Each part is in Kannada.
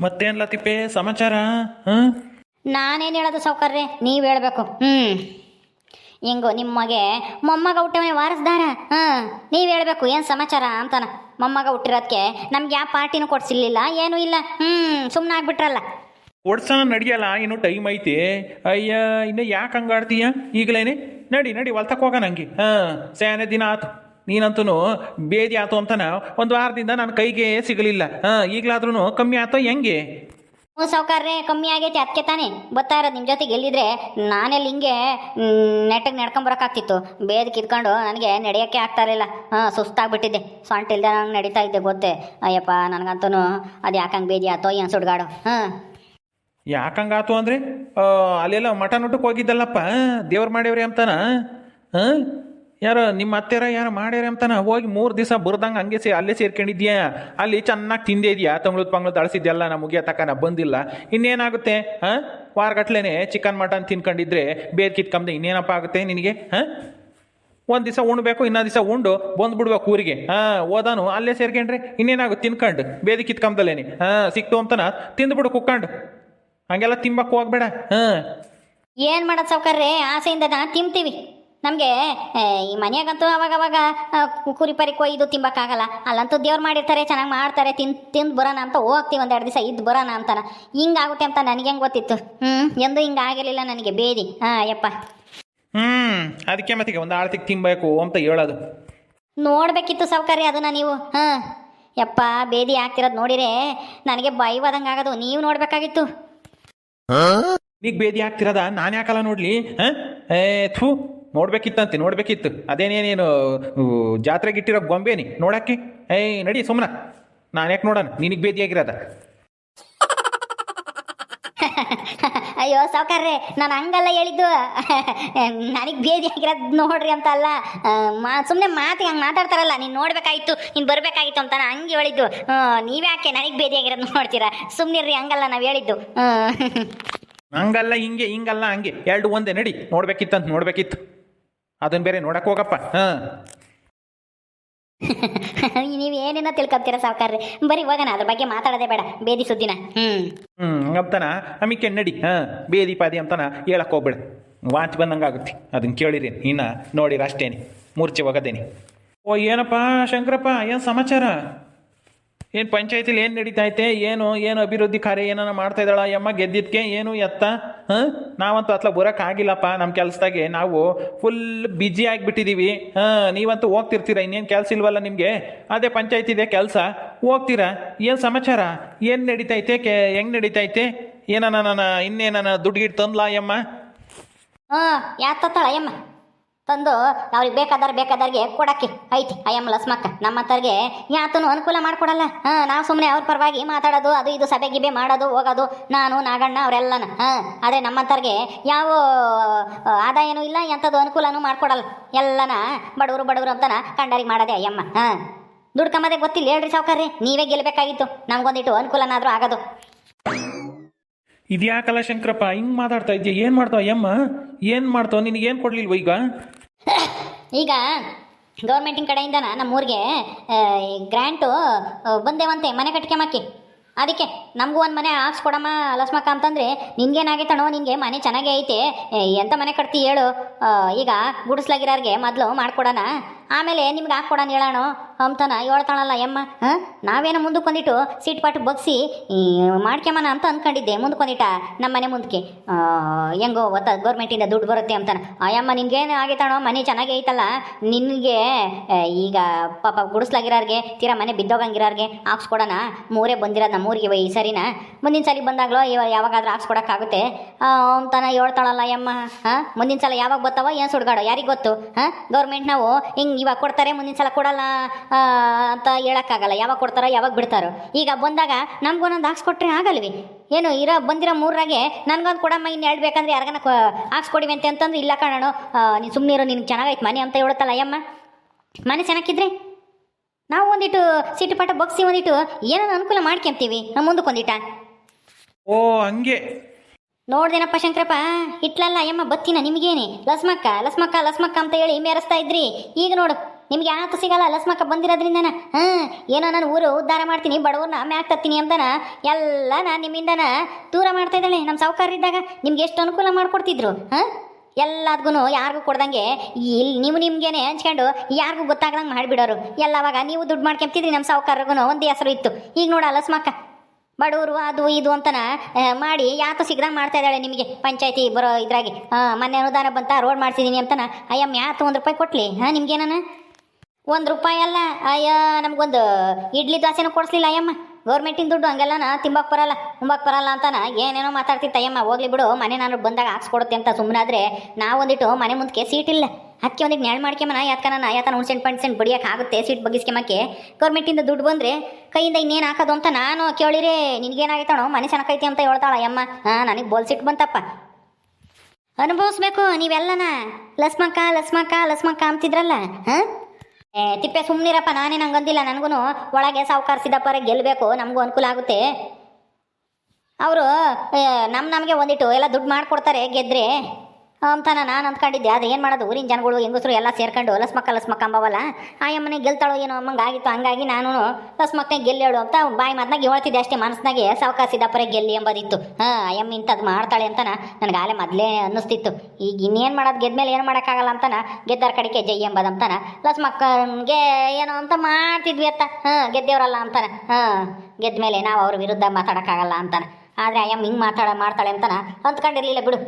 ಮತ್ತೇನ್ ಲತಿಪೆ ಸಮಾಚಾರ? ಹಾಂ, ನಾನೇನು ಹೇಳೋದು ಸಾವ್ಕಾರ್ರೆ, ನೀವು ಹೇಳಬೇಕು. ಹಿಂಗು ನಿಮಗೆ ಮೊಮ್ಮಗ ಹುಟ್ಟವನೇ ವಾರಸ್ದಾರ. ನೀವು ಹೇಳಬೇಕು ಏನು ಸಮಾಚಾರ ಅಂತಾನ. ಮೊಮ್ಮಗ ಹುಟ್ಟಿರೋದಕ್ಕೆ ನಮ್ಗೆ ಯಾವ ಪಾರ್ಟಿನೂ ಕೊಡ್ಸಿರ್ಲಿಲ್ಲ, ಏನೂ ಇಲ್ಲ. ಸುಮ್ಮನೆ ಆಗ್ಬಿಟ್ರಲ್ಲ. ಕೊಡ್ಸೋಣ ನಡಿಯಲ್ಲ, ಇನ್ನು ಟೈಮ್ ಐತಿ. ಅಯ್ಯ, ಇನ್ನು ಯಾಕೆ ಹಂಗಾಡ್ತೀಯ? ಈಗಲೇನೆ ನಡಿ ನಡಿ ಹೊಲ್ತಕ್ಕೆ ಹೋಗೋಣ ಹಂಗೆ. ಸ್ಯಾನೆ ದಿನ ಆತು, ನೀನಂತೂ ಬೇದಿ ಆತು ಅಂತನ ಒಂದು ವಾರದಿಂದ ನನ್ನ ಕೈಗೆ ಸಿಗಲಿಲ್ಲ. ಈಗಲಾದ್ರೂ ಕಮ್ಮಿ ಆತೋ ಹೆಂಗೆ? ಹ್ಞೂ ಸಾವ್ಕಾರ್ರೆ, ಕಮ್ಮಿ ಆಗೈತಿ. ಅದಕ್ಕೆ ತಾನೇ ಬರ್ತಾ ಇರೋದು ನಿಮ್ಮ ಜೊತೆಗೆ. ಎಲ್ಲಿದ್ರೆ ನಾನೆಲ್ಲಿ ಹಿಂಗೆ ನೆಟ್ಟಗೆ ನಡ್ಕೊಂಬರೋಕ್ಕಾಗ್ತಿತ್ತು. ಬೇದ್ ಕಿತ್ಕೊಂಡು ನನಗೆ ನಡೆಯೋಕ್ಕೆ ಆಗ್ತಾ ಇರಲಿಲ್ಲ. ಸುಸ್ತಾಗ್ಬಿಟ್ಟಿದ್ದೆ, ಸೊಂಟ ಇಲ್ದೆ ನಂಗೆ ನಡೀತಾ ಇದ್ದೆ ಗೊತ್ತೇ. ಅಯ್ಯಪ್ಪ, ನನಗಂತೂ ಅದು ಯಾಕಂಗೆ ಬೇದಿ ಆತೋ ಏನು ಸುಡ್ಗಾಡು. ಯಾಕಂಗಾತು ಅಂದರೆ ಅಲ್ಲೆಲ್ಲ ಮಟನ್ ಊಟಕ್ಕೆ ಹೋಗಿದ್ದಲ್ಲಪ್ಪ, ದೇವ್ರು ಮಾಡ್ಯವ್ರಿ ಅಂತಾನ. ಯಾರೋ ನಿಮ್ಮ ಅತ್ತೆರ ಯಾರು ಮಾಡ್ಯಾರ ಅಂತಾನ. ಹೋಗಿ 3 ದಿವಸ ಬರ್ದಂಗೆ ಹಂಗೆ ಅಲ್ಲೇ ಸೇರ್ಕೊಂಡಿದ್ಯಾ. ಅಲ್ಲಿ ಚೆನ್ನಾಗಿ ತಿಂದೇ ಇದೆಯಾ, ತಂಗ್ಳದ್ ಅಳಿಸಿದ್ಯಲ್ಲ. ನಾ ಮುಗಿಯ ತಕ್ಕ ಬಂದಿಲ್ಲ. ಇನ್ನೇನಾಗುತ್ತೆ? ವಾರಗಟ್ಲೆ ಚಿಕನ್ ಮಟನ್ ತಿನ್ಕೊಂಡಿದ್ರೆ ಬೇದ್ ಕಿತ್ಕೊಂಬೆ ಇನ್ನೇನಪ್ಪ ಆಗುತ್ತೆ ನಿನಗೆ? ಒಂದು ದಿವಸ ಉಣ್ಬೇಕು, ಇನ್ನೊಂದು ದಿವಸ ಉಂಡು ಬಂದ್ಬಿಡ್ಬೇಕು ಊರಿಗೆ. ಓದಾನು ಅಲ್ಲೇ ಸೇರ್ಕೊಂಡ್ರೆ ಇನ್ನೇನಾಗುತ್ತೆ? ತಿನ್ಕೊಂಡು ಬೇದಿ ಕಿತ್ಕೊಂಬದಲ್ಲೇನಿ. ಸಿಕ್ತು ಅಂತಾನ ತಿಂದ್ಬಿಡು ಕುಕ್ಕೊಂಡು. ಹಂಗೆಲ್ಲ ತಿಂಬಕ್ಕೆ ಹೋಗ್ಬೇಡ. ಏನು ಮಾಡೋದು ಸಾವ್ಕಾರ್ರೆ, ಆಸೆಯಿಂದ ತಿಂತೀವಿ. ನಮಗೆ ಈ ಮನೆಯಾಗಂತೂ ಅವಾಗವಾಗ ಕುರಿ ಪರಿ ಕೊಯ್ದು ತಿಂಬಕ್ಕಾಗಲ್ಲ. ಅಲ್ಲಂತೂ ದೇವ್ರು ಮಾಡಿರ್ತಾರೆ, ಚೆನ್ನಾಗಿ ಮಾಡ್ತಾರೆ, ತಿಂದು ಬರೋಣ ಅಂತ ಹೋಗ್ತೀವಿ. 1-2 ದಿವಸ ಇದ್ದು ಬರೋಣ ಅಂತಾನ. ಹಿಂಗಾಗುತ್ತೆ ಅಂತ ನನಗೆ ಹೆಂಗೆ ಗೊತ್ತಿತ್ತು? ಎಂದು ಹಿಂಗೆ ಆಗಿರಲಿಲ್ಲ ನನಗೆ ಬೇದಿ. ಯಪ್ಪ, ಅದಕ್ಕೆ ಮತ್ತಿಗೆ ಒಂದು ಆಳ್ತಿಗೆ ತಿನ್ಬೇಕು ಅಂತ ಹೇಳೋದು. ನೋಡಬೇಕಿತ್ತು ಸಾವ್ಕಾರ್ರೆ ಅದನ್ನು ನೀವು. ಯಪ್ಪ, ಬೇದಿ ಆಗ್ತಿರೋದು ನೋಡಿರೆ ನನಗೆ ಭಯವಾದಂಗೆ ಆಗೋದು. ನೀವು ನೋಡಬೇಕಾಗಿತ್ತು. ಈಗ ಬೇದಿ ಆಗ್ತಿರೋದ ನಾನು ಯಾಕಲ್ಲ ನೋಡ್ಲಿ? ಥೂ, ನೋಡ್ಬೇಕಿತ್ತು. ಅದೇನೇನೇನು ಜಾತ್ರೆಗಿಟ್ಟಿರೋ ಗೊಂಬೇನಿ ನೋಡಕ್ಕೆ? ನಡಿ ಸುಮ್ಮನ. ನಾನು ಯಾಕೆ ನೋಡೋಣ? ನಿನಗೆ ಬೇದಿಯಾಗಿರೋದ? ಅಯ್ಯೋ ಸಾವ್ಕಾರ್ರೆ, ನಾನು ಹಂಗಲ್ಲ ಹೇಳಿದ್ದು. ನನಗೆ ಬೇದಿ ಆಗಿರೋದು ನೋಡ್ರಿ ಅಂತ ಅಲ್ಲ. ಸುಮ್ಮನೆ ಮಾತಿಗೆ ಹಂಗೆ ಮಾತಾಡ್ತಾರಲ್ಲ, ನೀನು ನೋಡ್ಬೇಕಾಗಿತ್ತು, ನೀನು ಬರಬೇಕಾಗಿತ್ತು ಅಂತ ನಾನು ಹಂಗೆ ಹೇಳಿದ್ದು. ನೀವ್ಯಾಕೆ ನನಗೆ ಬೇದಿ ಆಗಿರೋದು ನೋಡ್ತೀರಾ? ಸುಮ್ಮನಿರ್ರಿ, ಹಂಗಲ್ಲ ನಾವು ಹೇಳಿದ್ದು. ಹಂಗಲ್ಲ ಹಿಂಗಲ್ಲ ಹಂಗೆ ಎರಡು ಒಂದೇ. ನಡಿ, ನೋಡ್ಬೇಕಿತ್ತು. ಅದನ್ನ ಬೇರೆ ನೋಡಕ್ ಹೋಗಪ್ಪ. ನೀವೇನೇನೋ ತಿಳ್ಕೊತೀರಾ ಸಾವ್ಕಾರ್ರೆ. ಬರೀ ಹೋಗೋಣ, ಅದ್ರ ಬಗ್ಗೆ ಮಾತಾಡೋದೇ ಬೇಡ. ಬೇದಿ ಸುದ್ದಿನ ಹಂಗಂತಾನ ಅಮಿಕೆ ನಡಿ. ಬೇದಿ ಪಾದಿ ಅಂತಾನ ಹೇಳಕ್ ಹೋಗ್ಬೇಡ. ವಾಂತಿ ಬಂದಂಗಾಗುತ್ತೆ ಅದನ್ನ ಕೇಳಿರಿ. ಇನ್ನ ನೋಡಿರ ಅಷ್ಟೇನೆ, ಮೂರ್ಛೆ ಹೋಗೋದೇನಿ. ಓ, ಏನಪ್ಪ ಶಂಕರಪ್ಪ, ಏನು ಸಮಾಚಾರ? ಏನು ಪಂಚಾಯತಿಲಿ ಏನು ನಡೀತೈತೆ? ಏನು ಅಭಿವೃದ್ಧಿ ಕಾರ್ಯ ಏನಾನ ಮಾಡ್ತಾ ಇದ್ದಾಳ ಯಮ್ಮ ಗೆದ್ದಿದ್ಕೆ? ಏನು ಎತ್ತ? ನಾವಂತೂ ಅತ್ಲ ಬರೋಕ್ಕಾಗಿಲ್ಲಪ್ಪ. ನಮ್ಮ ಕೆಲಸದಾಗೆ ನಾವು ಫುಲ್ ಬ್ಯುಸಿ ಆಗಿಬಿಟ್ಟಿದ್ದೀವಿ. ನೀವಂತೂ ಹೋಗ್ತಿರ್ತೀರ, ಇನ್ನೇನು ಕೆಲಸ ಇಲ್ವಲ್ಲ ನಿಮಗೆ? ಅದೇ ಪಂಚಾಯತ್ ಇದೆ ಕೆಲಸ, ಹೋಗ್ತೀರಾ? ಏನು ಸಮಾಚಾರ? ಏನು ನಡೀತೈತೆ? ಹೆಂಗೆ ನಡೀತೈತೆ? ಇನ್ನೇನ ದುಡ್ಡು ಗಿಟ್ಟು ತಂದ್ಲಾ ಯಮ್ಮ? ಯಾತತ್ತಾಳ ಅಯ್ಯಮ್ಮ ತಂದು ಅವ್ರಿಗೆ ಬೇಕಾದವ್ರಿಗೆ ಕೊಡಕ್ಕೆ ಐತಿ ಅಯ್ಯಮ್ಮ ಲಸ್ಮಕ್ಕ. ನಮ್ಮಂತವ್ರಿಗೆ ಯಾತನು ಅನುಕೂಲ ಮಾಡಿಕೊಡಲ್ಲ. ನಾವು ಸುಮ್ಮನೆ ಅವ್ರ ಪರವಾಗಿ ಮಾತಾಡೋದು, ಅದು ಇದು ಸಭೆ ಗಿಬೆ ಮಾಡೋದು, ಹೋಗೋದು, ನಾನು ನಾಗಣ್ಣ ಅವರೆಲ್ಲನ. ಆದರೆ ನಮ್ಮಂತವ್ರಿಗೆ ಯಾವ ಆದಾಯನೂ ಇಲ್ಲ, ಎಂಥದ್ದು ಅನುಕೂಲನೂ ಮಾಡ್ಕೊಡಲ್ಲ. ಎಲ್ಲನ ಬಡವರು ಅಂತಾನ ಕಂಡಾರಿಗೆ ಮಾಡೋದೆ ಅಯ್ಯಮ್ಮ. ದುಡ್ಕೊಂಬದೇ ಗೊತ್ತಿಲ್ಲ ಹೇಳ್ರಿ ಸಾವ್ಕಾರ್ರೆ. ನೀವೇ ಗೆಲ್ಲಬೇಕಾಗಿತ್ತು, ನಮ್ಗೊಂದಿಟ್ಟು ಅನುಕೂಲನಾದರೂ ಆಗೋದು. ಇದ್ಯಾಕಲ್ಲ ಶಂಕರಪ್ಪ ಹಿಂಗೆ ಮಾತಾಡ್ತಾ ಇದ್ದೀಯ? ಏನು ಮಾಡ್ತಾವ ಅಯ್ಯಮ್ಮ? ಏನು ಮಾಡ್ತಾವ? ನಿನಗೇನು ಕೊಡ್ಲಿಲ್ವ ಈಗ ಗೌರ್ಮೆಂಟಿನ ಕಡೆಯಿಂದ ನಮ್ಮೂರಿಗೆ ಗ್ರ್ಯಾಂಟು ಬಂದೇವಂತೆ ಮನೆ ಕಟ್ಕೊಂಬಕ್ಕೆ. ಅದಕ್ಕೆ ನಮಗೂ ಒಂದು ಮನೆ ಹಾಕ್ಸ್ಕೊಡಮ್ಮ ಲಸ್ಮಕ್ಕ ಅಂತಂದರೆ, ನಿನ್ಗೇನಾಗೈತಣೋ? ನಿನಗೆ ಮನೆ ಚೆನ್ನಾಗೇ ಐತೆ, ಎಂಥ ಮನೆ ಕಟ್ತಿ ಹೇಳು? ಈಗ ಗುಡಿಸ್ಲಾಗಿರೋರಿಗೆ ಮೊದಲು ಮಾಡ್ಕೊಡೋಣ, ಆಮೇಲೆ ನಿಮ್ಗೆ ಹಾಕ್ಕೊಡೋಣ ಹೇಳೋಣ ಅಂತಾನ ಹೇಳ್ತಾಳಲ್ಲ ಯಮ್ಮ. ನಾವೇನೋ ಮುಂದಕ್ಕೊಂದಿಟ್ಟು ಸೀಟ್ ಪಾಟು ಬಗ್ಸಿ ಮಾಡ್ಕೊಂಬನ ಅಂತ ಅಂದ್ಕೊಂಡಿದ್ದೆ. ಮುಂದಕ್ಕೊಂದಿಟ್ಟ ನಮ್ಮ ಮನೆ ಮುಂದಕ್ಕೆ ಹೆಂಗೋ ಗೌರ್ಮೆಂಟಿಂದ ದುಡ್ಡು ಬರುತ್ತೆ ಅಂತಾನೆ. ಅಯ್ಯಮ್ಮ, ನಿನ್ಗೇನು ಆಗೈತಣೋ? ಮನೆ ಚೆನ್ನಾಗೇ ಐತಲ್ಲ ನಿನಗೆ. ಈಗ ಪಾಪ ಗುಡಿಸ್ಲಾಗಿರೋರಿಗೆ, ತೀರಾ ಮನೆ ಬಿದ್ದೋಗಂಗಿರೋರಿಗೆ ಹಾಕ್ಸ್ಕೊಡೋಣ. ಮೂರೇ ಬಂದಿರೋದು ನಮ್ಮೂರಿಗೆ ಈ ಸರಿನಾ? ಮುಂದಿನ ಸಲ ಬಂದಾಗಲೋ ಯಾವಾಗಾದ್ರೂ ಹಾಕ್ಸ್ಕೊಡೋಕ್ಕಾಗುತ್ತೆ ಅಂತಾನ ಹೇಳ್ತಾಳಲ್ಲ ಯಮ್ಮ. ಮುಂದಿನ ಸಲ ಯಾವಾಗ ಬರ್ತಾವೋ ಏನು ಸುಡ್ಗಾಡೋ ಯಾರಿಗೆ ಗೊತ್ತು? ಗೌರ್ಮೆಂಟ್ ನಾವು ಹಿಂಗೆ ಇವಾಗ ಕೊಡ್ತಾರೆ, ಮುಂದಿನ ಸಲ ಕೊಡಲ್ಲ ಅಂತ ಹೇಳೋಕ್ಕಾಗಲ್ಲ. ಯಾವಾಗ ಕೊಡ್ತಾರೋ ಯಾವಾಗ ಬಿಡ್ತಾರೋ. ಈಗ ಬಂದಾಗ ನಮ್ಗೊಂದೊಂದು ಹಾಕ್ಸ್ಕೊಟ್ರೆ ಆಗಲ್ವಿ? ಏನು ಬಂದಿರೋ 3ರಾಗೆ ನನಗೊಂದು ಕೊಡಮ್ಮ, ಇನ್ನು 2 ಬೇಕಂದ್ರೆ ಯಾರಿಗಾನ ಹಾಕ್ಸ್ಕೊಡಿವಿ ಅಂತಂದ್ರೆ ಇಲ್ಲ ಕಣೋ, ನೀನು ಸುಮ್ಮನಿರು, ನಿನ್ಗೆ ಚೆನ್ನಾಗೈತೆ ಮನೆ ಅಂತ ಹೇಳುತ್ತಲ್ಲ ಅಯ್ಯಮ್ಮ. ಮನೆ ಚೆನ್ನಾಗಿದ್ರೆ ನಾವು ಒಂದಿಟ್ಟು ಸಿಟ್ಟು ಪಾಠ ಬಗ್ಸಿ ಒಂದಿಟ್ಟು ಏನೋ ಅನುಕೂಲ ಮಾಡ್ಕೊಂತೀವಿ ಮುಂದಕ್ಕೊಂದಿಟ. ಓ ಹಂಗೆ ನೋಡ್ದೇನಪ್ಪ ಶಂಕರಪ್ಪ, ಇಟ್ಲಲ್ಲ ಅಯ್ಯಮ್ಮ ಬತ್ತಿನ ನಿಮಗೇನೆ ಲಸ್ಮಕ್ಕ ಅಂತ ಹೇಳಿ ಮೇರೆಸ್ತಾ ಇದ್ರಿ. ಈಗ ನೋಡು ನಿಮ್ಗೆ ಯಾತು ಸಿಗಲ್ಲ ಲಸ್ಮಕ್ಕ ಬಂದಿರೋದ್ರಿಂದನ ಏನೋ ನಾನು ಊರು ಉದ್ಧಾರ ಮಾಡ್ತೀನಿ ಬಡವ್ರನ್ನ ಮ್ಯಾಕ್ ತತ್ತೀನಿ ಅಂತನ ಎಲ್ಲ ನಾನು ನಿಮ್ಮಿಂದನ ದೂರ ಮಾಡ್ತಾ ಇದ್ದಾಳೆ. ನಮ್ಮ ಸಾವುಕಾರರಿದ್ದಾಗ ನಿಮ್ಗೆ ಎಷ್ಟು ಅನುಕೂಲ ಮಾಡಿಕೊಡ್ತಿದ್ರು ಎಲ್ಲದಕ್ಕೂ ಯಾರಿಗೂ ಕೊಡ್ದಂಗೆ ಇಲ್ಲಿ ನೀವು ನಿಮ್ಗೇನೆ ಹಂಚ್ಕೊಂಡು ಯಾರಿಗೂ ಗೊತ್ತಾಗ್ದಂಗೆ ಮಾಡಿಬಿಡೋರು. ಎಲ್ಲವಾಗ ನೀವು ದುಡ್ಡು ಮಾಡ್ಕೊಂತಿದ್ರಿ, ನಮ್ಮ ಸಾವುಕಾರರಿಗೂ ಒಂದು ಹೆಸರು ಇತ್ತು. ಈಗ ನೋಡ ಲಸ್ಮಕ್ಕ ಬಡವರು ಅದು ಇದು ಅಂತನ ಮಾಡಿ ಯಾತು ಸಿಗ್ದಂಗೆ ಮಾಡ್ತಾ ಇದ್ದಾಳೆ ನಿಮಗೆ ಪಂಚಾಯತಿ ಬರೋ ಇದ್ರಾಗೆ. ಮೊನ್ನೆ ಅನುದಾನ ಬಂತ ರೋಡ್ ಮಾಡ್ಸಿದ್ದೀನಿ ಅಂತನ ಅಯ್ಯಮ್ಮ ಯಾತು 1 ರೂಪಾಯಿ ಕೊಟ್ಲಿ ನಿಮ್ಗೇನ 1 ರೂಪಾಯಿ ಅಲ್ಲ ಅಯ್ಯ ನಮಗೊಂದು ಇಡ್ಲಿ ದೋಸೆನೂ ಕೊಡಿಸ್ಲಿಲ್ಲ ಅಯ್ಯಮ್ಮ. ಗೌರ್ಮೆಂಟಿನ ದುಡ್ಡು ಹಂಗೆಲ್ಲನ ತಿಂಬಕ್ಕೆ ಬರಲ್ಲ ಅಂತಾನ ಏನೇನೋ ಮಾತಾಡ್ತಿತ್ತು. ಅಯ್ಯಮ್ಮ ಹೋಗ್ಲಿ ಬಿಡು, ಮನೆ ನಾನು ಬಂದಾಗ ಹಾಕ್ಸ್ಕೊಡುತ್ತೆ ಅಂತ ಸುಮ್ಮನಾದ್ರೆ ನಾವೊಂದಿಟ್ಟು ಮನೆ ಮುಂದಕ್ಕೆ ಸೀಟ್ ಇಲ್ಲ, ಅದಕ್ಕೆ ಒಂದಿಟ್ಟು ನೆರಳು ಮಾಡ್ಕೊಂಬನ ಯಾತನ ಹುಣ್ಸೆಂಟ್ ಪಂಡ್ಸೆಂಟ್ ಬಡಿಯೋಕೆ ಆಗುತ್ತೆ ಸೀಟ್ ಬಗ್ಗಿಸ್ಕೊಂಬಕ್ಕೆ. ಗೌರ್ಮೆಂಟಿಂದ ದುಡ್ಡು ಬಂದರೆ ಕೈಯಿಂದ ಇನ್ನೇನು ಹಾಕೋದು ಅಂತ ನಾನು ಕೇಳಿರೆ ನಿನಗೇನಾಗೈತಾಣೋ ಮನೆ ಚೆನ್ನಾಗೈತಿ ಅಂತ ಹೇಳ್ತಾಳ ಅಯ್ಯಮ್ಮ. ನನಗೆ ಬೋಲ್ಸಿಟ್ಟು ಬಂತಪ್ಪ. ಅನುಭವಿಸ್ಬೇಕು ನೀವೆಲ್ಲನ ಲಸ್ಮಕ್ಕ ಅಂತಿದ್ರಲ್ಲ. ತಿಪ್ಪೆ ಸುಮ್ಮನಿರಪ್ಪ, ನಾನೇನು ಹಂಗಂದಿಲ್ಲ. ನನಗೂ ಒಳಗೆ ಸಾವುಕಾರ ಸಿದ್ದಪ್ಪರ ಗೆಲ್ಲಬೇಕು, ನಮಗೂ ಅನುಕೂಲ ಆಗುತ್ತೆ. ಅವರು ನಮಗೆ ಒಂದಿಟ್ಟು ಎಲ್ಲ ದುಡ್ಡು ಮಾಡಿಕೊಡ್ತಾರೆ ಗೆದ್ರೆ ಅಂತಾನ ನಾನು ಅಂದ್ಕೊಂಡಿದ್ದೆ. ಅದು ಏನು ಮಾಡೋದು, ಊರಿನ ಜನಗಳು ಹೆಂಗಸರು ಎಲ್ಲ ಸೇರ್ಕೊಂಡು ಲಸ್ಮಕ್ಕ ಅಂಬವಲ್ಲ ಆಯಮ್ಮನೆ ಗೆಲ್ತಾಳೋ ಏನೋ ಅಮ್ಮಂಗೆ ಆಗಿತ್ತು. ಹಂಗಾಗಿ ನಾನು ಲಸ್ಮಕ್ಕನೇ ಗೆಲ್ಲೇಳು ಅಂತ ಬಾಯಿ ಮಾತನಾಗ ಹೇಳ್ತಿದ್ದೆ ಅಷ್ಟೇ. ಮನಸ್ಸಿನಾಗೆ ಸಾವುಕಾರ ಸಿದ್ದಪ್ಪರೇ ಗೆಲ್ಲಿ ಎಂಬುದಿತ್ತು. ಅಯ್ಯಮ್ಮ ಇಂಥದ್ದು ಮಾಡ್ತಾಳೆ ಅಂತಾನ ನನಗೆ ಆಲೆ ಮೊದಲೇ ಅನ್ನಿಸ್ತಿತ್ತು. ಈಗ ಇನ್ನೇನು ಮಾಡೋದು, ಗೆದ್ಮೇಲೆ ಏನು ಮಾಡೋಕ್ಕಾಗಲ್ಲ ಅಂತಾನ ಗೆದ್ದಾರ ಕಡೆಗೆ ಜೈ ಎಂಬುದಂತಾನ ಲಸ್ಮಕ್ಕನಿಗೆ ಏನೋ ಅಂತ ಮಾಡ್ತಿದ್ವಿ ಅತ್ತ. ಗೆದ್ದೇವ್ರಲ್ಲ ಅಂತಾನ. ಗೆದ್ದ ಮೇಲೆ ನಾವು ಅವ್ರ ವಿರುದ್ಧ ಮಾತಾಡೋಕ್ಕಾಗಲ್ಲ ಅಂತಾನ. ಆದರೆ ಅಯ್ಯಮ್ಮ ಹಿಂಗೆ ಮಾಡ್ತಾಳೆ ಅಂತಾನ ಅಂದ್ಕೊಂಡಿರಲಿಲ್ಲ ಬಿಡು.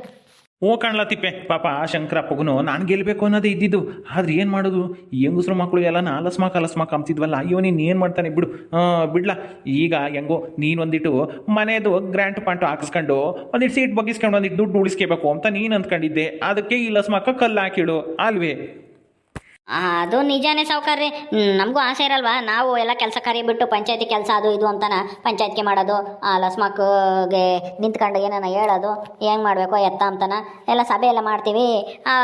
ಓ ಕಾಣ್ಲ ತಿಪ್ಪೆ ಪಾಪ ಶಂಕರಪ್ಪಗೂ ನಾನು ಗೆಲ್ಲಬೇಕು ಅನ್ನೋದೇ ಇದ್ದಿದ್ದು. ಆದ್ರೆ ಏನು ಮಾಡೋದು, ಈ ಹೆಂಗಸ್ರು ಮಕ್ಕಳು ಎಲ್ಲ ಲಸ್ಮಾಕ ಅಂತಿದ್ವಲ್ಲ. ಅಯ್ಯೋ ನೀನು ಏನು ಮಾಡ್ತಾನೆ ಬಿಡು, ಬಿಡ್ಲಾ. ಈಗ ಹೆಂಗೋ ನೀನೊಂದಿಟ್ಟು ಮನೆಯದು ಗ್ರ್ಯಾಂಟ್ ಪಾಂಟು ಹಾಕಿಸ್ಕೊಂಡು ಒಂದಿಟ್ಟು ಸೀಟ್ ಬಗ್ಗಿಸ್ಕೊಂಡು ಒಂದಿಟ್ಟು ದುಡ್ಡು ಉಳಿಸ್ಕೋಬೇಕು ಅಂತ ನೀನು ಅಂದ್ಕೊಂಡಿದ್ದೆ. ಅದಕ್ಕೆ ಈ ಲಸ್ಮಾಕ ಕಲ್ಲು ಹಾಕಿಡು ಅಲ್ವೇ? ಅದು ನಿಜಾನೇ ಸಾವುಕಾರ್ರಿ. ನಮಗೂ ಆಸೆ ಇರಲ್ವಾ, ನಾವು ಎಲ್ಲ ಕೆಲಸ ಕಾರ್ಯ ಬಿಟ್ಟು ಪಂಚಾಯತಿ ಕೆಲಸ ಅದು ಇದು ಅಂತಾನ ಪಂಚಾಯತ್ಗೆ ಮಾಡೋದು, ಲಸ್ಮಕ್ಗೆ ನಿಂತ್ಕೊಂಡು ಏನಾನ ಹೇಳೋದು, ಹೆಂಗೆ ಮಾಡಬೇಕು ಎತ್ತ ಅಂತಾನ ಎಲ್ಲ ಸಭೆ ಎಲ್ಲ ಮಾಡ್ತೀವಿ.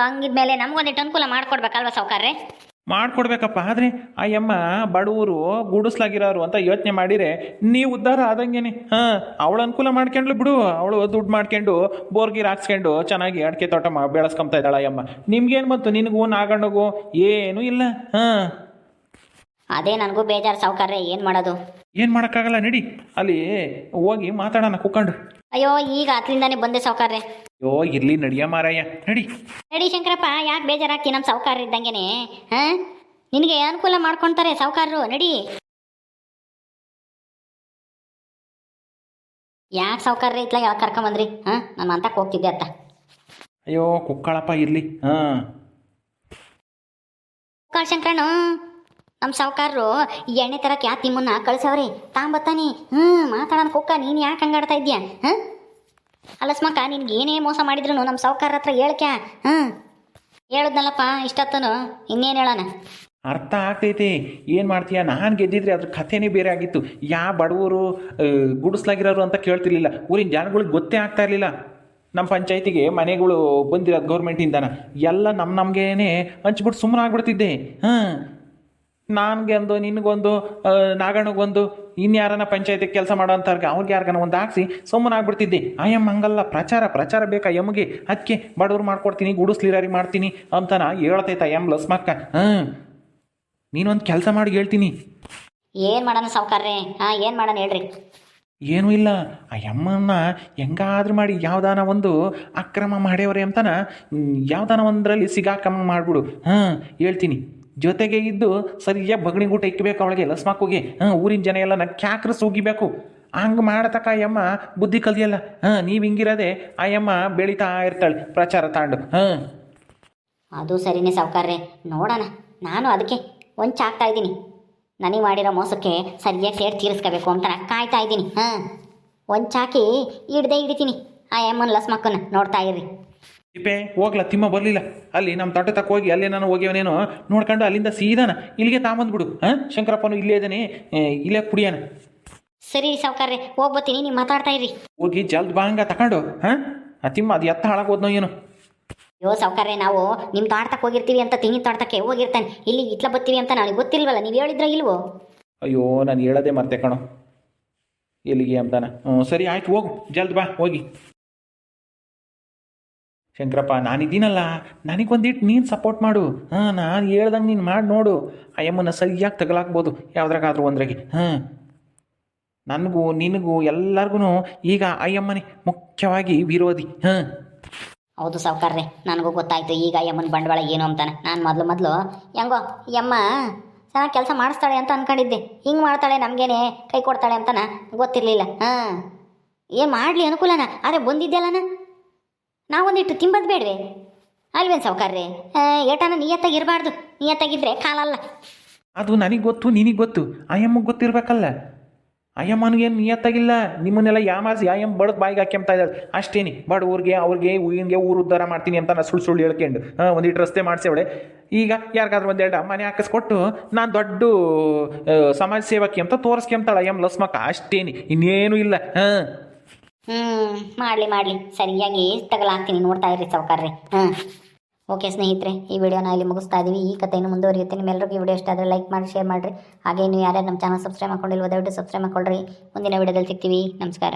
ಹಂಗಿದ್ಮೇಲೆ ನಮ್ಗೊಂದಿಟ್ಟು ಅನುಕೂಲ ಮಾಡಿಕೊಡ್ಬೇಕಲ್ವ ಸಾವುಕಾರ್ರಿ? ಮಾಡ್ಕೊಡ್ಬೇಕಪ್ಪ. ಆದರೆ ಆ ಯಮ್ಮ ಬಡವರು ಗುಡಿಸ್ಲಾಗಿರೋರು ಅಂತ ಯೋಚನೆ ಮಾಡಿದರೆ ನೀವು ಉದ್ಧಾರ ಆದಂಗೆನೆ. ಅವಳು ಅನುಕೂಲ ಮಾಡ್ಕೊಂಡ್ಲು ಬಿಡು, ಅವಳು ದುಡ್ಡು ಮಾಡ್ಕೊಂಡು ಬೋರ್ಗೀರ್ ಹಾಕ್ಸ್ಕೊಂಡು ಚೆನ್ನಾಗಿ ಅಡಿಕೆ ತೋಟ ಬೆಳೆಸ್ಕೊಂತ ಇದ್ದಾಳ ಯಮ್ಮ. ನಿಮ್ಗೇನು ಬಂತು, ನಿನಗೂ ನಾಗಣ್ಣಗೂ ಏನೂ ಇಲ್ಲ. ಅದೇ ನನಗೂ ಬೇಜಾರು ಸಾವುಕಾರ್ರೆ, ಏನು ಮಾಡೋದು? ಏನು ಮಾಡೋಕ್ಕಾಗಲ್ಲ, ನಡಿ ಅಲ್ಲಿ ಹೋಗಿ ಮಾತಾಡೋಣ ಕುತ್ಕೊಂಡು. ಅಯ್ಯೋ ಈಗ ಅತ್ಲಿಂದಾನೇ ಬಂದೆ ಸಾವುಕಾರ್ರೆ. ಅಯ್ಯೋ ಇರ್ಲಿ ನಡಿಯ ಮಾರಾಯ, ನಡಿ ಶಂಕರಪ್ಪ. ಯಾಕೆ ಬೇಜಾರಾಗ್ತಿ, ನಮ್ಮ ಸಾವುಕಾರ ಇದ್ದಂಗೆನೆ ನಿನಗೆ ಅನುಕೂಲ ಮಾಡ್ಕೊಳ್ತಾರೆ ಸಾವುಕಾರರು, ನಡಿ. ಯಾಕೆ ಸಾವುಕಾರ್ರಿ ಇತ್ಲಾಗ ಕರ್ಕೊಂಬಂದ್ರಿ? ನಾನು ಅಂತಕ್ಕೆ ಹೋಗ್ತಿದ್ದೆ ಅತ್ತ. ಅಯ್ಯೋ ಕುಕ್ಕಳಪ್ಪ ಇರ್ಲಿ. ಕುಕ್ಕಳ ಶಂಕರನು ನಮ್ಮ ಸಾವುಕಾರರು ಎಣ್ಣೆ ತರಕ್ಕೆ ಯಾ ತಿಮ್ಮನ್ನ ಕಳ್ಸವ್ರಿ, ತಾಂಬತ್ತಾನಿ. ಮಾತಾಡೋಣ ಕುಕ್ಕ, ನೀನು ಯಾಕೆ ಹಂಗಾಡ್ತಾ ಇದ್ಯಾ? ಅಲಸ್ಮಕ್ಕ ನಿನ್ಗೆ ಏನೇ ಮೋಸ ಮಾಡಿದ್ರು ನಮ್ಮ ಸಾವುಕಾರ ಹತ್ರ ಹೇಳ್ಕ್ಯಾ? ಹೇಳುದ್ನಲ್ಲಪ್ಪ ಇಷ್ಟತ್ತನು, ಇನ್ನೇನು ಹೇಳೋಣ? ಅರ್ಥ ಆಗ್ತೈತಿ, ಏನು ಮಾಡ್ತೀಯ? ನಾನು ಗೆದ್ದಿದ್ರೆ ಅದ್ರ ಕಥೆನೇ ಬೇರೆ ಆಗಿತ್ತು. ಯಾವ ಬಡವರು ಗುಡಿಸ್ಲಾಗಿರೋರು ಅಂತ ಕೇಳ್ತಿರ್ಲಿಲ್ಲ, ಊರಿನ ಜನಗಳಿಗೆ ಗೊತ್ತೇ ಆಗ್ತಾ ಇರಲಿಲ್ಲ. ನಮ್ಮ ಪಂಚಾಯತಿಗೆ ಮನೆಗಳು ಬಂದಿರೋದು ಗೌರ್ಮೆಂಟಿಂದನ ಎಲ್ಲ ನಮಗೇನೆ ಹಂಚ್ಬಿಟ್ಟು ಸುಮ್ಮನೆ ಆಗ್ಬಿಡ್ತಿದ್ದೆ. ನನಗೆ ಒಂದು, ನಿನಗೊಂದು, ನಾಗಣ್ಣಗೊಂದು, ಇನ್ಯಾರನ ಪಂಚಾಯತಿಗೆ ಕೆಲಸ ಮಾಡೋ ಅಂಥವ್ರಿಗೆ ಅವ್ರಿಗೆ ಯಾರಿಗಾನ ಒಂದು ಹಾಕ್ಸಿ ಸುಮ್ಮನೆ ಆಗ್ಬಿಡ್ತಿದ್ದೆ. ಆಯಮ್ಮ ಹಂಗಲ್ಲ, ಪ್ರಚಾರ ಬೇಕಾ ಎಮ್ಮಗೆ, ಅದಕ್ಕೆ ಬಡವ್ರು ಮಾಡ್ಕೊಡ್ತೀನಿ, ಗುಡಿಸ್ಲಿರಾರಿ ಮಾಡ್ತೀನಿ ಅಂತಾನ ಹೇಳ್ತೈತ ಎಮ್ ಲಸ್ಮಕ್ಕ. ನೀನೊಂದು ಕೆಲಸ ಮಾಡಿ ಹೇಳ್ತೀನಿ. ಏನು ಮಾಡೋಣ ಸಾವುಕಾರ್ರೆ? ಏನು ಮಾಡೋಣ ಹೇಳ್ರಿ? ಏನೂ ಇಲ್ಲ, ಆ ಯಮ್ಮನ್ನ ಹೆಂಗಾದ್ರೂ ಮಾಡಿ ಯಾವ್ದಾನ ಒಂದು ಅಕ್ರಮ ಮಾಡ್ಯವ್ರೆ ಅಂತಾನ ಯಾವ್ದಾನ ಒಂದರಲ್ಲಿ ಸಿಗಾಕಮ್ಮ ಮಾಡಿಬಿಡು. ಹೇಳ್ತೀನಿ. ಜೊತೆಗೆ ಇದ್ದು ಸರಿಯಾಗಿ ಬಗಣಿಗೂಟ ಇಕ್ಕಬೇಕು ಅವಳಿಗೆ, ಲಸ್ಮಕ್ಕುಗೆ. ಊರಿನ ಜನ ಎಲ್ಲ ಕ್ಯಾಕ್ರ ಸುಗಿಬೇಕು. ಹಂಗೆ ಮಾಡತಕ್ಕ ಅಯ್ಯಮ್ಮ ಬುದ್ಧಿ ಕಲಿಯಲ್ಲ. ನೀವು ಹಿಂಗಿರೋದೆ ಅಯ್ಯಮ್ಮ ಬೆಳೀತಾ ಇರ್ತಾಳೆ ಪ್ರಚಾರ ತಾಂಡು. ಅದು ಸರಿನೇ ಸಾವುಕಾರ್ರೆ, ನೋಡೋಣ. ನಾನು ಅದಕ್ಕೆ ಒಂಚಾಗ್ತಾ ಇದ್ದೀನಿ. ನನಗೆ ಮಾಡಿರೋ ಮೋಸಕ್ಕೆ ಸರಿಯಾಗಿ ಸೇರಿ ತೀರಿಸ್ಕೋಬೇಕು ಅಂತ ಕಾಯ್ತಾ ಇದ್ದೀನಿ. ಒಂಚಾಕಿ ಹಿಡಿತೀನಿ ಆ ಅಮ್ಮನ ಲಸ್ಮಕ್ಕನ್ನ. ನೋಡ್ತಾ ಇರ್ರಿ. ತಿಪ್ಪೆ ಹೋಗ್ಲ, ತಿಮ್ಮ ಬರಲಿಲ್ಲ. ಅಲ್ಲಿ ನಮ್ಮ ತೋಟ ತಕ್ಕ ಹೋಗಿ ಅಲ್ಲೇ ನಾನು ಹೋಗ್ಯವನೇನೋ ನೋಡ್ಕೊಂಡು ಅಲ್ಲಿಂದ ಸೀದಾನ ಇಲ್ಲಿಗೆ ತಾಂಬಂದ್ಬಿಡು. ಶಂಕರಪ್ಪನು ಇಲ್ಲೇ ಇದ್ದಾನೆ, ಇಲ್ಲೇ ಕುಡಿಯೋಣ. ಸರಿ ಸಾವುಕಾರ್ರೆ, ಹೋಗ್ಬತ್ತೀನಿ, ನೀವು ಮಾತಾಡ್ತಾ ಇರ್ರಿ. ಹೋಗಿ ಜಲ್ದ್ ಬಾಂಗ ತಗೊಂಡು. ಆ ತಿಮ್ಮ ಅದು ಎತ್ತ ಹಾಳಾಗೋದ್ನೋ ಏನೋ. ಅಯ್ಯೋ ಸಾವುಕಾರ್ರೆ, ನಾವು ನಿಮ್ಮ ತೋಟಕ್ಕೆ ಹೋಗಿರ್ತೀವಿ ಅಂತ ತೆಂಗಿನ ತೋಟಕ್ಕೆ ಹೋಗಿರ್ತಾನೆ, ಇಲ್ಲಿ ಇಟ್ಲ ಬರ್ತೀವಿ ಅಂತ ನನಗೆ ಗೊತ್ತಿಲ್ವಲ್ಲ, ನೀವು ಹೇಳಿದ್ರ ಇಲ್ವೋ? ಅಯ್ಯೋ ನಾನು ಹೇಳೋದೇ ಮರ್ತೆ ಕಣೋ ಎಲ್ಲಿಗೆ ಅಂತಾನ. ಸರಿ ಆಯ್ತು, ಹೋಗು ಜಲ್ದ್ ಬಾ ಹೋಗಿ. ಶಂಕರಪ್ಪ ನಾನಿದ್ದೀನಲ್ಲ, ನನಗೊಂದಿಟ್ಟು ನೀನು ಸಪೋರ್ಟ್ ಮಾಡು. ಹಾಂ, ನಾನು ಹೇಳ್ದಂಗೆ ನೀನು ಮಾಡಿ ನೋಡು. ಅಯ್ಯಮ್ಮನ ಸರಿಯಾಗಿ ತಗಲಾಕ್ಬೋದು ಯಾವುದ್ರಾಗಾದ್ರೂ ಒಂದ್ರಾಗಿ. ಹಾಂ, ನನಗೂ ನಿನಗೂ ಎಲ್ಲರಿಗೂ ಈಗ ಅಯ್ಯಮ್ಮನೇ ಮುಖ್ಯವಾಗಿ ವಿರೋಧಿ. ಹಾಂ, ಹೌದು ಸಾವ್ಕಾರ್ರೆ, ನನಗೂ ಗೊತ್ತಾಯ್ತು ಈಗ ಯಮ್ಮನ ಬಂಡವಾಳ ಏನು ಅಂತಾನೆ. ನಾನು ಮೊದಲು ಹೆಂಗೋ ಯಮ್ಮ ಚೆನ್ನಾಗಿ ಕೆಲಸ ಮಾಡಿಸ್ತಾಳೆ ಅಂತ ಅಂದ್ಕೊಂಡಿದ್ದೆ. ಹಿಂಗೆ ಮಾಡ್ತಾಳೆ, ನಮಗೇನೆ ಕೈ ಕೊಡ್ತಾಳೆ ಅಂತಾನ ಗೊತ್ತಿರಲಿಲ್ಲ. ಹಾಂ, ಏನು ಮಾಡಲಿ ಅನುಕೂಲನ, ಆದರೆ ಬಂದಿದ್ದೆಲ್ಲನ ನಾವೊಂದಿಟ್ಟು ತಿಂಬದು ಬೇಡವೆ ಅಲ್ವೇನು ಸಾವ್ಕಾರ್ರೆ? ಏಟನ ನಿಯತ್ತಾಗಿ ಇರಬಾರ್ದು, ನಿಯತ್ತಾಗಿದ್ದರೆ ಕಾಲಲ್ಲ. ಅದು ನನಗೆ ಗೊತ್ತು, ನಿನಗೆ ಗೊತ್ತು, ಅಯ್ಯಮ್ಮಗೆ ಗೊತ್ತಿರಬೇಕಲ್ಲ. ಅಯ್ಯಮ್ಮನಿಗೇನು ನಿಯತ್ತಾಗಿಲ್ಲ. ನಿಮ್ಮನ್ನೆಲ್ಲ ಯಾಮಾರಿಸಿ ಅಯ್ಯಮ್ಮ ಬಡದು ಬಾಯಿಗೆ ಹಾಕ್ಯಂತ ಇದ್ದಾಳೆ ಅಷ್ಟೇನಿ. ಬಡವ್ರಿಗೆ ಅವ್ರಿಗೆ ಹಿಂಗೆ ಊರು ಉದ್ಧಾರ ಮಾಡ್ತೀನಿ ಅಂತ ನಾನು ಸುಳ್ಳು ಹೇಳ್ಕೊಂಡು ಒಂದಿಟ್ಟು ರಸ್ತೆ ಮಾಡಿಸೇವಳೆ. ಈಗ ಯಾರಿಗಾದ್ರೂ ಒಂದೆರಡು ಮನೆ ಹಾಕಿಸ್ಕೊಟ್ಟು ನಾನು ದೊಡ್ಡ ಸಮಾಜ ಸೇವಕಿ ಅಂತ ತೋರಿಸ್ಕೊಂತಾಳೆ ಅಯ್ಯಮ್ಮ ಲಸ್ಮಕ್ಕ ಅಷ್ಟೇನಿ, ಇನ್ನೇನು ಇಲ್ಲ. ಹಾಂ, ಮಾಡಲಿ ಸರಿಯಾಗಿ ತಗಲಾಕ್ತೀನಿ, ನೋಡ್ತಾ ಇರ್ರಿ ಸಾವ್ಕಾರ್ರೆ. ಹಾಂ, ಓಕೆ ಸ್ನೇಹಿತರೆ, ಈ ವಿಡಿಯೋನ ಇಲ್ಲಿ ಮುಗಿಸ್ತಾ ಇದ್ದೀವಿ. ಈ ಕಥೆಯನ್ನು ಮುಂದುವರಿಯುತ್ತೆ. ನಿಮ್ಮೆಲ್ಲರಿಗೂ ಈ ವಿಡಿಯೋ ಇಷ್ಟ ಆದರೆ ಲೈಕ್ ಮಾಡಿ, ಶೇರ್ ಮಾಡಿರಿ. ಹಾಗೆ ನೀವು ಯಾರ್ಯಾರು ನಮ್ಮ ಚಾನಲ್ ಸಬ್ಸ್ಕ್ರೈಬ್ ಮಾಡ್ಕೊಂಡಿಲ್ವೋ ದಯವಿಟ್ಟು ಸಬ್ಸ್ಕ್ರೈಬ್ ಮಾಡ್ಕೊಳ್ರಿ. ಮುಂದಿನ ವಿಡಿಯೋದಲ್ಲಿ ಸಿಗ್ತೀವಿ. ನಮಸ್ಕಾರ.